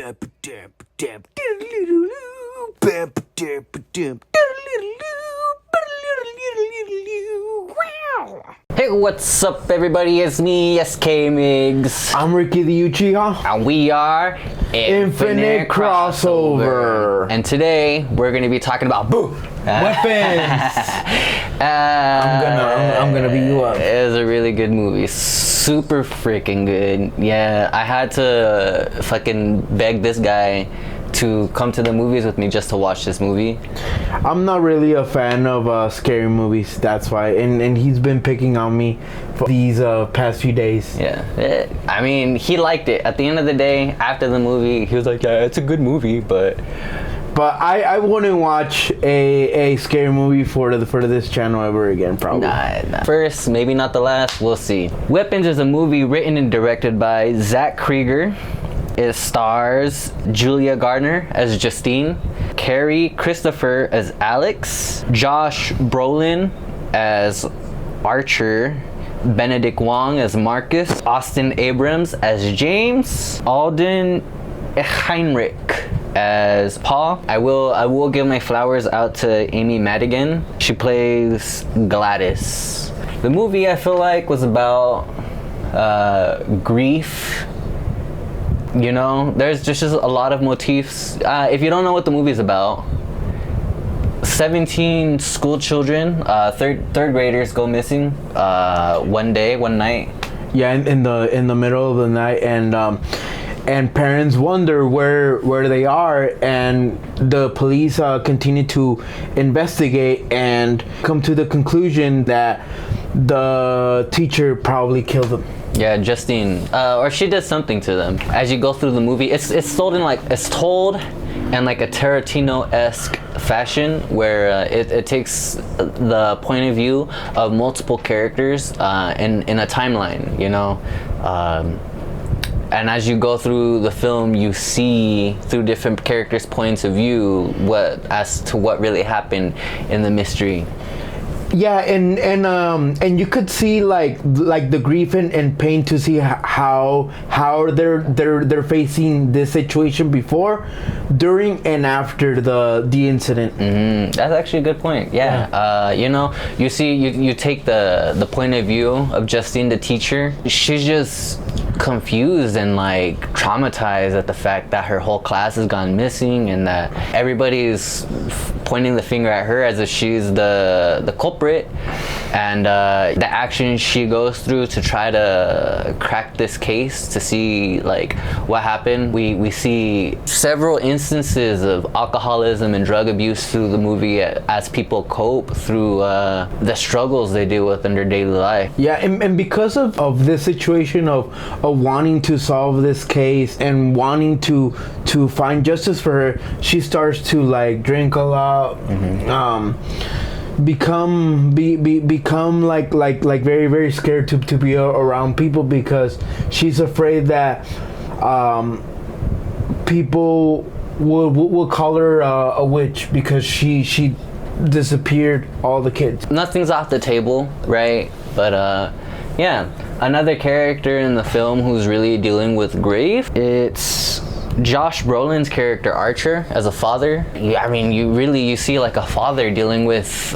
Hey, what's up, everybody? It's me, SK Migs. I'm Ricky the Uchiha. And we are Infinite Crossover. And today, we're going to be talking about weapons. I'm gonna beat you up. It was a really good movie. Super freaking good. Yeah, I had to fucking beg this guy to come to the movies with me just to watch this movie. I'm not really a fan of scary movies, that's why, and he's been picking on me for these past few days. Yeah, I mean, he liked it. At the end of the day, after the movie, he was like, yeah, it's a good movie, but I wouldn't watch a scary movie for this channel ever again, probably. Nah. First, maybe not the last, we'll see. Weapons is a movie written and directed by Zach Cregger. It stars Julia Gardner as Justine, Carrie Christopher as Alex, Josh Brolin as Archer, Benedict Wong as Marcus, Austin Abrams as James, Alden Ehrenreich as Paul. I will give my flowers out to Amy Madigan. She plays Gladys. The movie, I feel like, was about grief. You know, there's just a lot of motifs. If you don't know what the movie's about, 17 school children, third graders go missing one night. Yeah, in the middle of the night, and parents wonder where they are, and the police continue to investigate and come to the conclusion that the teacher probably killed them. Yeah, Justine, or she did something to them. As you go through the movie, it's told in like a Tarantino-esque fashion, where it takes the point of view of multiple characters in a timeline, you know. And as you go through the film, you see through different characters' points of view as to what really happened in the mystery. Yeah, and you could see like the grief and pain to see how they're facing this situation before, during, and after the incident. Mm-hmm. That's actually a good point. Yeah. You know, you see, you take the point of view of Justine, the teacher. She's just confused and like traumatized at the fact that her whole class has gone missing, and that everybody's pointing the finger at her as if she's the culprit, and the actions she goes through to try to crack this case to see like what happened. We see several instances of alcoholism and drug abuse through the movie as people cope through the struggles they deal with in their daily life. Yeah, and because of this situation of wanting to solve this case and wanting to find justice for her, she starts to like drink a lot, become like very, very scared to be around people, because she's afraid that people will call her a witch because she disappeared all the kids. Nothing's off the table, right? But yeah, another character in the film who's really dealing with grief, it's Josh Brolin's character Archer as a father. I mean, you see like a father dealing with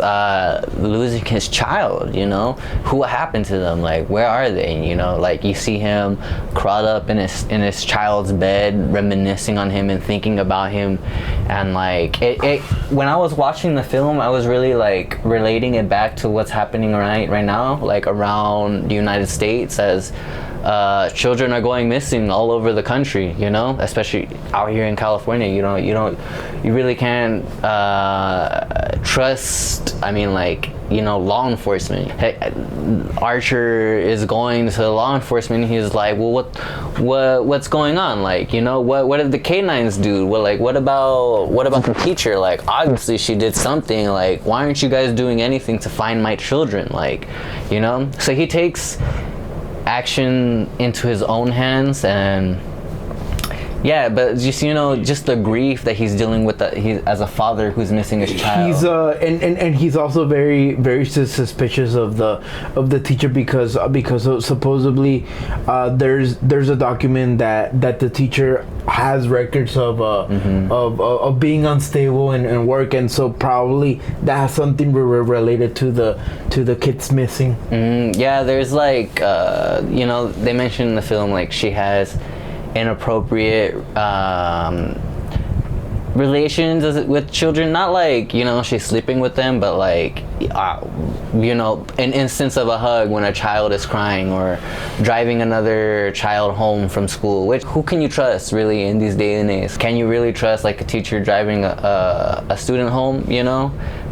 losing his child, you know. What happened to them? Like, where are they? You know, like you see him crawled up in his child's bed, reminiscing on him and thinking about him. And like when I was watching the film, I was really like relating it back to what's happening right now, like around the United States, as children are going missing all over the country, you know, especially out here in California. You really can't trust, I mean, like, you know, law enforcement. Hey, Archer is going to law enforcement. He's like, well, what's going on? Like, you know, what did the canines do? Well, like, what about the teacher? Like, obviously she did something. Like, why aren't you guys doing anything to find my children? Like, you know. So he takes action into his own hands, and Yeah, but just just the grief that he's dealing with, that he as a father who's missing his child. He's and he's also very very suspicious of the teacher because supposedly there's a document that the teacher has records of being unstable and work, and so probably that has something related to the kids missing. Yeah, there's like they mentioned in the film like she has inappropriate relations with children, not like she's sleeping with them, but like an instance of a hug when a child is crying, or driving another child home from school, which who can you trust really in these day and age? Can you really trust like a teacher driving a student home?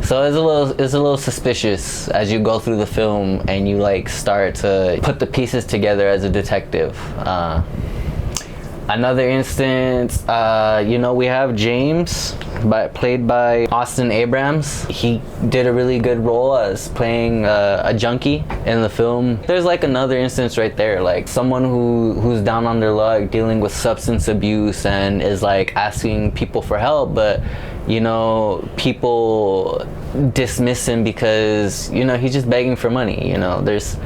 So it's a little suspicious as you go through the film and you like start to put the pieces together as a detective. Another instance, we have James, played by Austin Abrams. He did a really good role as playing a junkie in the film. There's like another instance right there, like someone who's down on their luck, dealing with substance abuse, and is like asking people for help, but people dismiss him because he's just begging for money. There's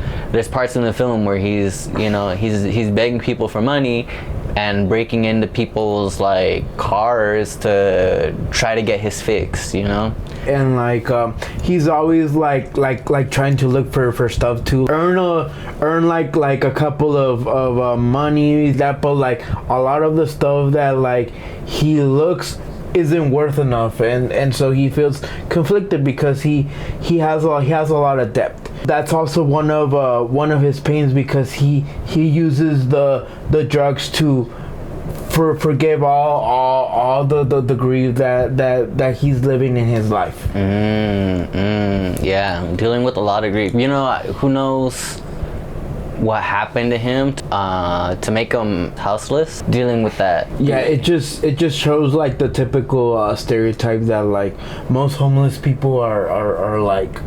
parts in the film where he's begging people for money and breaking into people's like cars to try to get his fix, and like he's always like trying to look for stuff to earn like a couple of money, that, but like a lot of the stuff that like he looks isn't worth enough, and so he feels conflicted because he has a lot of debt. That's also one of his pains, because he uses the drugs to forgive all the grief that he's living in his life. Yeah, dealing with a lot of grief. Who knows what happened to him to make him houseless, dealing with that. Yeah, it just shows like the typical stereotype that like most homeless people are like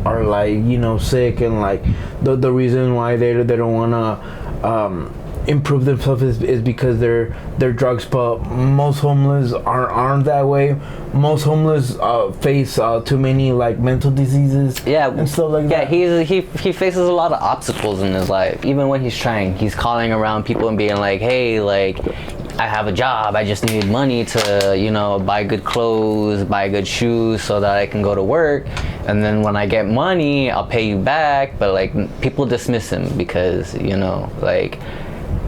sick, and like the reason why they don't want to improve themselves is because they're drugs. But most homeless aren't that way. Most homeless face too many like mental diseases, and stuff like that. Yeah, he faces a lot of obstacles in his life. Even when he's calling around people and being like, hey, like, I have a job, I just need money to buy good clothes, buy good shoes so that I can go to work, and then when I get money I'll pay you back. But like people dismiss him because like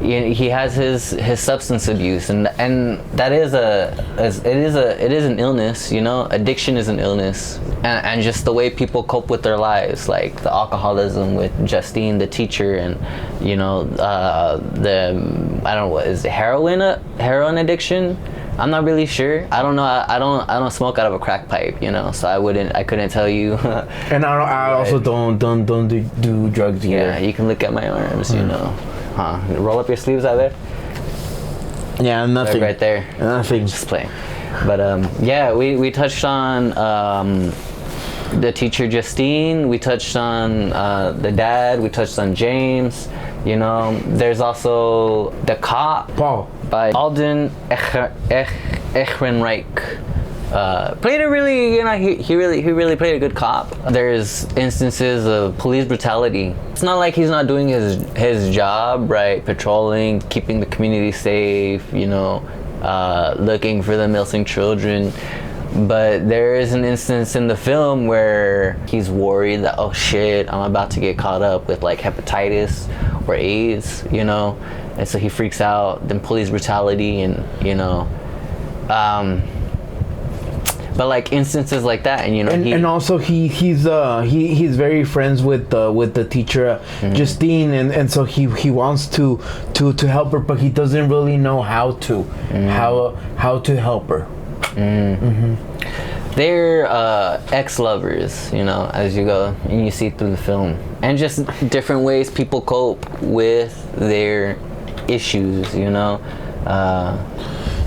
he has his substance abuse, and that is it is an illness. Addiction is an illness, and just the way people cope with their lives, like the alcoholism with Justine the teacher, and the I don't know, what is it, heroin addiction. I'm not really sure. I don't know. I don't smoke out of a crack pipe, so I couldn't tell you. And I also don't do drugs either. Yeah, you can look at my arms, roll up your sleeves out there. Yeah, nothing. Right there. Nothing. Just playing. But we touched on the teacher Justine. We touched on the dad. We touched on James. There's also the cop, Paul, by Alden Ehrenreich. Played a really, he really played a good cop. There's instances of police brutality. It's not like he's not doing his job, right? Patrolling, keeping the community safe, looking for the missing children. But there is an instance in the film where he's worried that, oh shit, I'm about to get caught up with like hepatitis or AIDS, and so he freaks out. Then police brutality, and but like instances like that, and also he's very friends with the teacher Justine, and so he wants to help her, but he doesn't really know how to help her. They're ex-lovers, as you go and you see through the film, and just different ways people cope with their issues.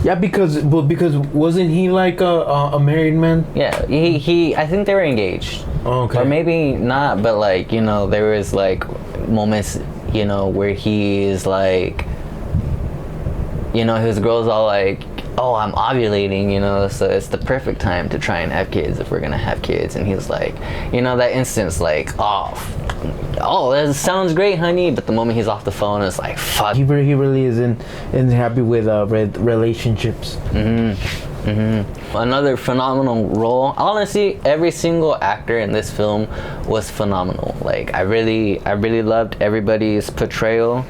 Yeah, because wasn't he like a married man? Yeah, he I think they were engaged. Oh, okay. Or maybe not, but like, there was like moments, where he is like you know, his girl's all like, oh, I'm ovulating, you know, so it's the perfect time to try and have kids if we're gonna have kids. And he's like, you know, that instance, like, oh, that sounds great, honey. But the moment he's off the phone, it's like, fuck. He really isn't happy with relationships. Another phenomenal role. Honestly, every single actor in this film was phenomenal. Like, I really loved everybody's portrayal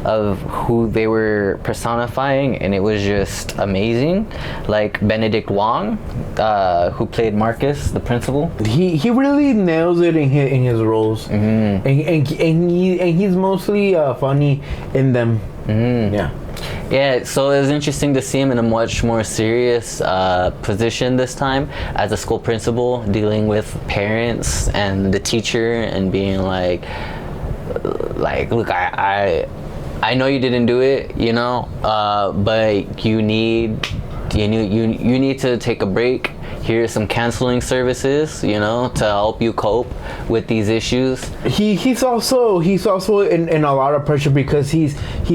of who they were personifying, and it was just amazing. Like Benedict Wong, who played Marcus, the principal. He really nails it in his roles, and he's mostly funny in them. Yeah, so it was interesting to see him in a much more serious position this time as a school principal, dealing with parents and the teacher, and being like, look, I know you didn't do it, you know, but you need to take a break. Here's some counseling services, you know, to help you cope with these issues. He's also in a lot of pressure because he's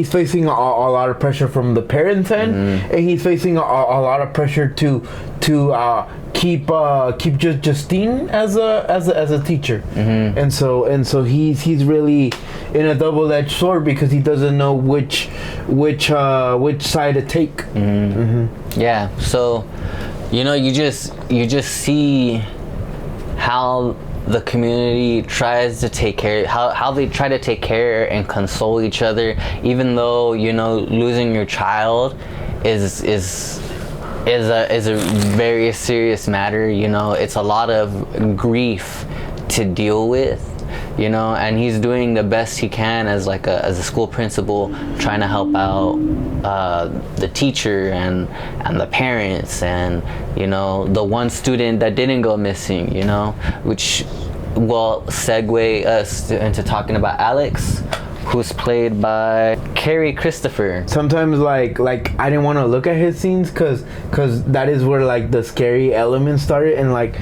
facing a lot of pressure from the parents' end, and he's facing a lot of pressure to keep Justine as a teacher, and so he's really in a double-edged sword because he doesn't know which side to take. Yeah, so you know, you just see how the community tries to take care, how they try to take care and console each other, even though, you know, losing your child is a very serious matter. You know, it's a lot of grief to deal with, you know, and he's doing the best he can as a school principal, trying to help out the teacher and the parents, and, you know, the one student that didn't go missing, you know, which will segue us into talking about Alex, who's played by Carrie Christopher. Sometimes like I didn't want to look at his scenes because that is where like the scary elements started, and like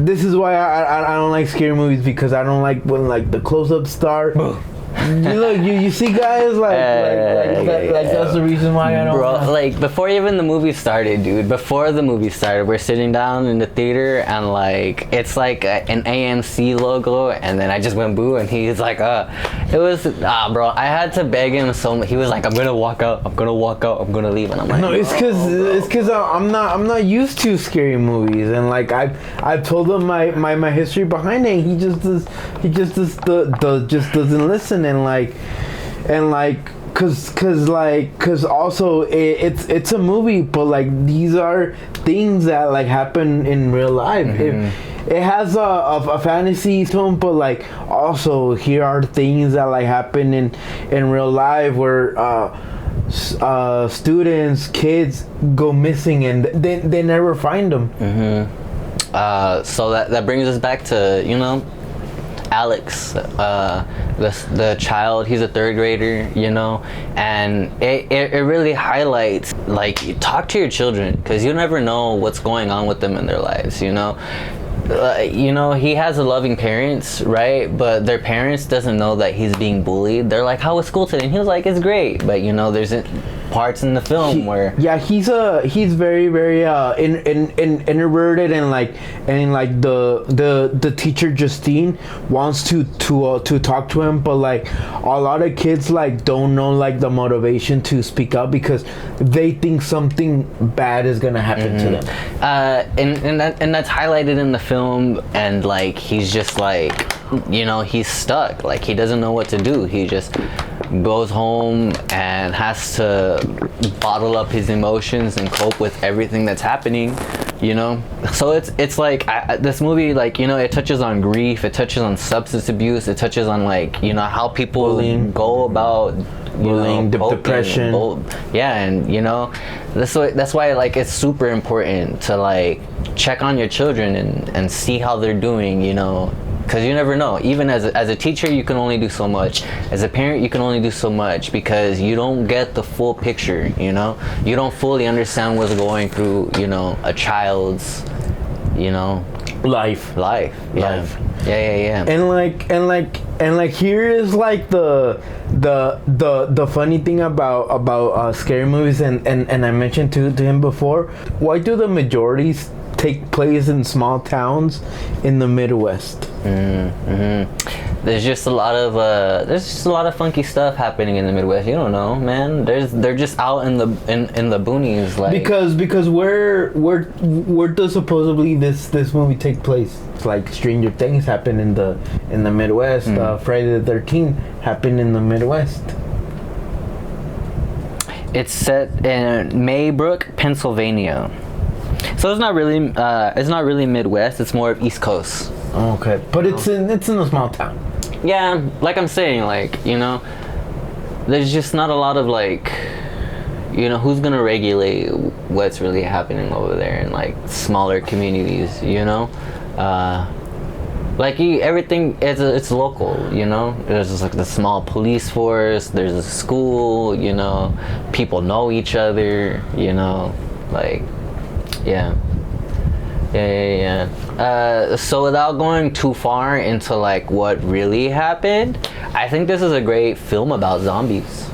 this is why I don't like scary movies, because I don't like when like the close-ups start. You see guys like that's the reason why I don't. Bro, like before even the movie started, dude. Before the movie started, we're sitting down in the theater, and like it's like an AMC logo, and then I just went boo, and he's like, it was bro. I had to beg him so much. He was like, I'm gonna walk out, I'm gonna leave, and I'm like, no, it's because I'm not used to scary movies, and like I've told him my history behind it, and he just doesn't listen. And cause also it's a movie, but like these are things that like happen in real life. It has a fantasy tone, but like also here are things that like happen in real life where students, kids go missing and they never find them. So that brings us back to, you know, Alex, the child. He's a third grader, you know, and it really highlights, like, talk to your children, because you never know what's going on with them in their lives, you know. You know, he has a loving parents, right? But their parents doesn't know that he's being bullied. They're like, how was school today? And he was like, it's great. But, you know, there's parts in the film where he's very introverted, and like the teacher Justine wants to talk to him, but like a lot of kids like don't know like the motivation to speak up because they think something bad is gonna happen to them. And that's highlighted in the film, and like he's just like, you know, he's stuck. Like he doesn't know what to do. He just goes home and has to bottle up his emotions and cope with everything that's happening, you know. So it's like this movie, like, you know, it touches on grief, it touches on substance abuse, it touches on, like, you know, how people go about bullying, depression, and you know, that's why like it's super important to like check on your children and see how they're doing, you know. Because you never know. Even as a teacher, you can only do so much. As a parent, you can only do so much, because you don't get the full picture, you know? You don't fully understand what's going through, you know, a child's, you know, life. Yeah. Yeah. And And like here is like the funny thing about scary movies, and I mentioned to him before, why do the majorities take place in small towns in the Midwest? There's just a lot of funky stuff happening in the Midwest. You don't know, man. They're just out in the boonies, like, because where does supposedly this movie take place? It's like Stranger Things happened in the Midwest. Friday the 13th happened in the Midwest. It's set in Maybrook, Pennsylvania. So it's not really Midwest. It's more of East Coast. Okay, but it's in a small town. Yeah, like I'm saying, like, you know, there's just not a lot of, like, you know, who's gonna regulate what's really happening over there in like smaller communities, you know? Like everything, it's local, you know. There's just like the small police force. There's a school, you know. People know each other, you know. Like, yeah. So without going too far into like what really happened, I think this is a great film about zombies.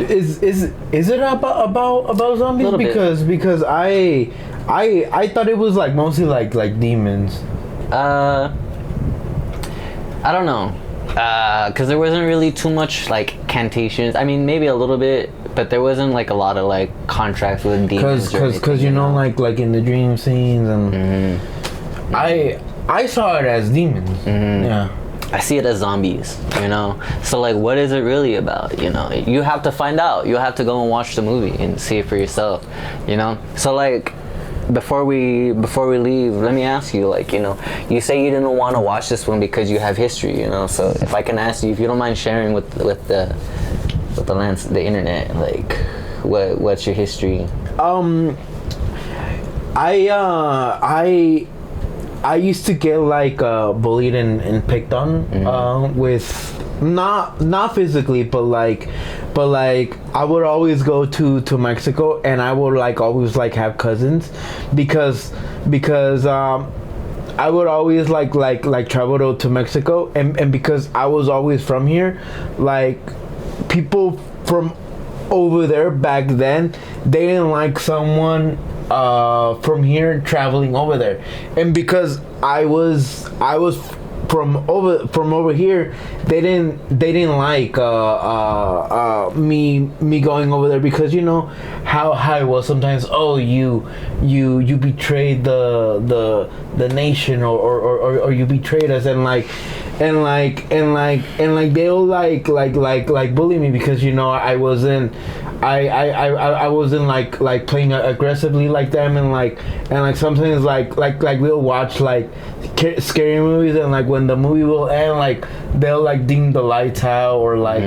Is it about zombies? Because I thought it was like mostly like demons. I don't know, because there wasn't really too much like cantations. I mean, maybe a little bit, but there wasn't like a lot of like contracts with demons. Because you know, like in the dream scenes, and I saw it as demons. Yeah. I see it as zombies, you know. So like, what is it really about? You know, you have to find out. You have to go and watch the movie and see it for yourself. You know. So like, before we leave, let me ask you, like, you know, you say you didn't want to watch this one because you have history, you know. So if I can ask you, if you don't mind sharing with the internet, like, what's your history? I used to get like bullied and picked on with not physically, but like I would always go to Mexico, and I would like always like have cousins because I would always like travel to Mexico, and because I was always from here, like people from over there back then, they didn't like someone from here traveling over there, and because I was from over here, they didn't like me going over there, because you know how I was sometimes. Oh, you betrayed the nation, or you betrayed us, and they'll like bully me, because you know I wasn't like playing aggressively like them, and like sometimes like we'll watch like scary movies, and like when the movie will end, like they'll like dim the lights out, or like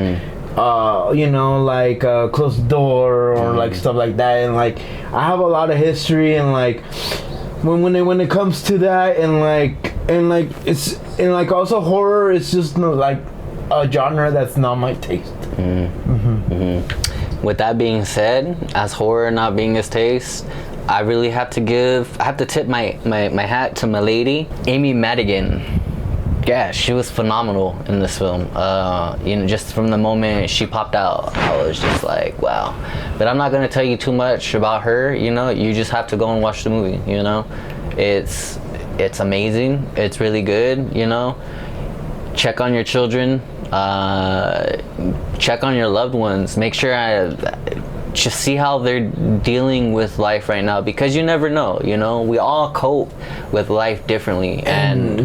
you know, like close the door, or like stuff like that. And like I have a lot of history, and like when it comes to that, and like it's, and like also horror, it's just not like a genre that's not my taste. With that being said, as horror not being his taste, I really have to tip my hat to my lady, Amy Madigan. Yeah, she was phenomenal in this film. You know, just from the moment she popped out, I was just like, wow. But I'm not gonna tell you too much about her. You know, you just have to go and watch the movie. You know, it's amazing. It's really good. You know, check on your children. Check on your loved ones. Make sure just see how they're dealing with life right now, because you never know, you know. We all cope with life differently, and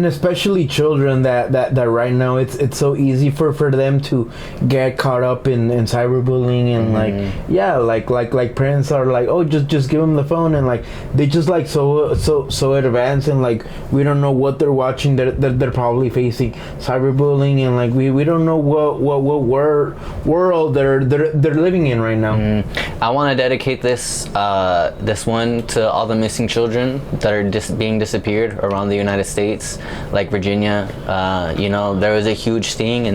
especially children that right now it's so easy for them to get caught up in cyberbullying, and like parents are like, oh, just give them the phone, and like they just like so advanced, and like we don't know what they're watching. They're probably facing cyberbullying, and like we don't know what world they're living in right now. I want to dedicate this one to all the missing children that are being disappeared around the United States, like Virginia. You know, there was a huge sting,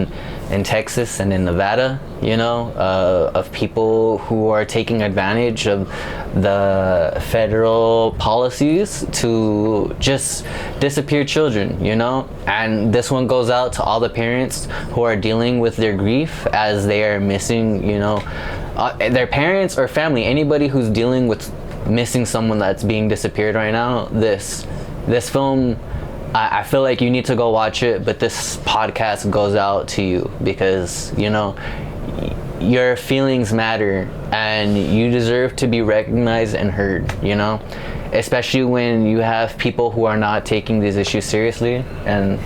in Texas and in Nevada, you know, of people who are taking advantage of the federal policies to just disappear children, you know. And this one goes out to all the parents who are dealing with their grief as they are missing, you know, their parents or family, anybody who's dealing with missing someone that's being disappeared right now. This film, I feel like you need to go watch it, but this podcast goes out to you because, you know, your feelings matter and you deserve to be recognized and heard, you know, especially when you have people who are not taking these issues seriously. And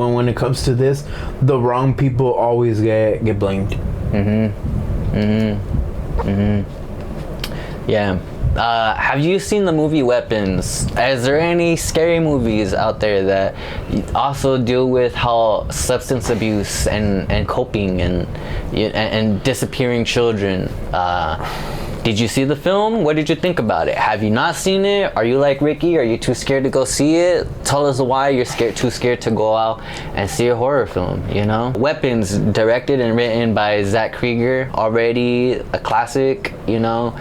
when it comes to this, the wrong people always get blamed. Yeah. Have you seen the movie Weapons? Is there any scary movies out there that also deal with how substance abuse and coping and disappearing children? Did you see the film? What did you think about it? Have you not seen it? Are you like Ricky? Are you too scared to go see it? Tell us why you're too scared to go out and see a horror film, you know? Weapons, directed and written by Zach Cregger, already a classic, you know?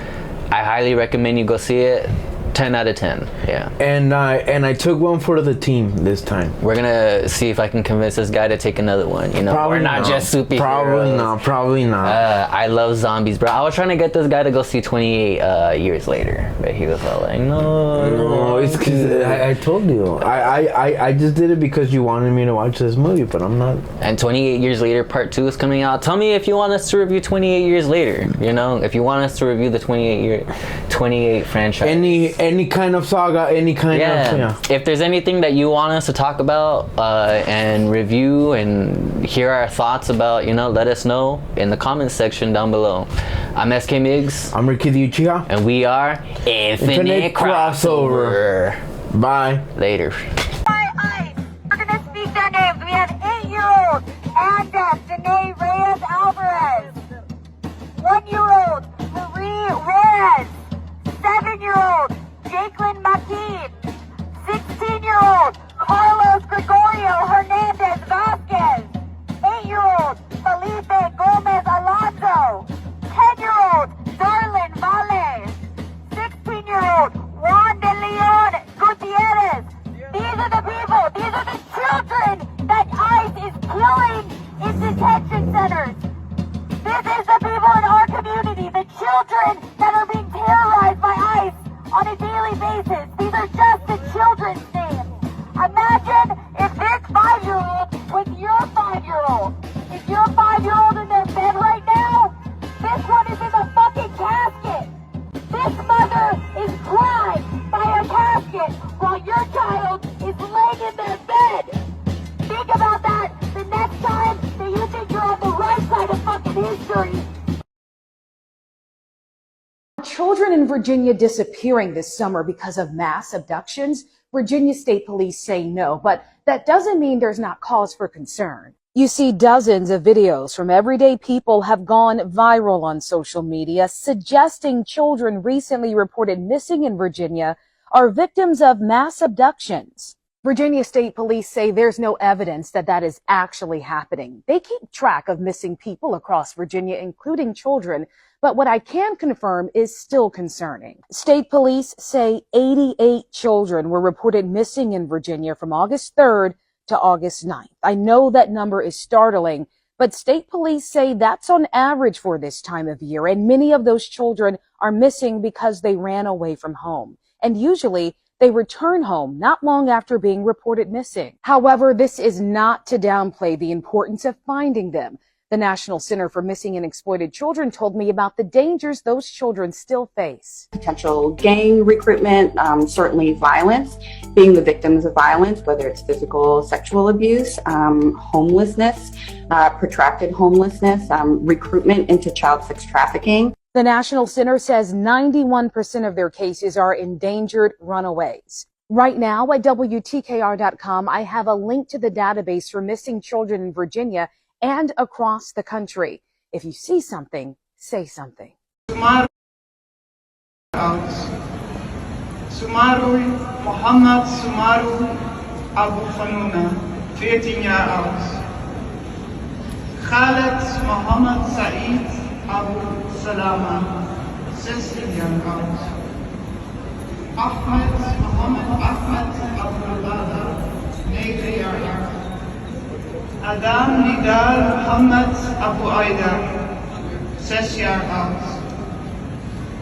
I highly recommend you go see it. 10 out of 10. Yeah. And I took one for the team this time. We're gonna see if I can convince this guy to take another one. You know, probably we're not just superheroes. Probably not. I love zombies, bro. I was trying to get this guy to go see 28 Years Later, but he was all like, no. It's because I told you. I just did it because you wanted me to watch this movie, but I'm not. And 28 Years Later Part 2 is coming out. Tell me if you want us to review 28 Years Later. You know, if you want us to review the 28 franchise. Any kind of saga, any kind of... If there's anything that you want us to talk about and review and hear our thoughts about, you know, let us know in the comments section down below. I'm SK Miggs. I'm Ricky the Uchiha. And we are Infinite Crossover. Bye. Later. We're going to speak their names. We have 8-year-old Anda Danae Reyes Alvarez. 1-year-old Marie Reyes. 7-year-old Jacqueline Makin, 16-year-old Carlos Gregorio Hernandez Vasquez, 8-year-old Felipe Gomez Alonso, 10-year-old Darlin Vale, 16-year-old Juan de Leon Gutierrez. These are the people, these are the children that ICE is killing in detention centers. This is the people in our community, the children that are being terrorized by ICE on a daily basis. These are just the children's names. Imagine if this 5-year-old was your 5-year-old. If your 5-year-old in their bed right now, this one is in the fucking casket. This mother is crying by a casket while your child is laying in their bed. Think about that the next time that you think you're on the right side of fucking history. Children in Virginia disappearing this summer because of mass abductions? Virginia State Police say no, but that doesn't mean there's not cause for concern. You see, dozens of videos from everyday people have gone viral on social media suggesting children recently reported missing in Virginia are victims of mass abductions. Virginia State Police say there's no evidence that that is actually happening. They keep track of missing people across Virginia, including children, but what I can confirm is still concerning. State police say 88 children were reported missing in Virginia from August 3rd to August 9th. I know that number is startling, but state police say that's on average for this time of year, and many of those children are missing because they ran away from home. And usually, they return home not long after being reported missing. However, this is not to downplay the importance of finding them. The National Center for Missing and Exploited Children told me about the dangers those children still face. Potential gang recruitment, certainly violence, being the victims of violence, whether it's physical, sexual abuse, homelessness, protracted homelessness, recruitment into child sex trafficking. The National Center says 91% of their cases are endangered runaways. Right now at WTKR.com, I have a link to the database for missing children in Virginia and across the country. If you see something, say something. Sumaroy Muhammad Sumaroy Abu Fanuna, 14 jaar oud. Khaled Mohammed Said Abu Salama, 16 jaar oud. Ahmed Mohammed Ahmed Abu Bada, 9 jaar oud. Adam Nidal Mohammed Abu Aida, 6 jaar oud.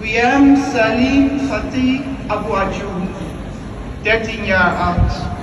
Wiam Salim Fatih Abu Ajoub, 13 jaar oud.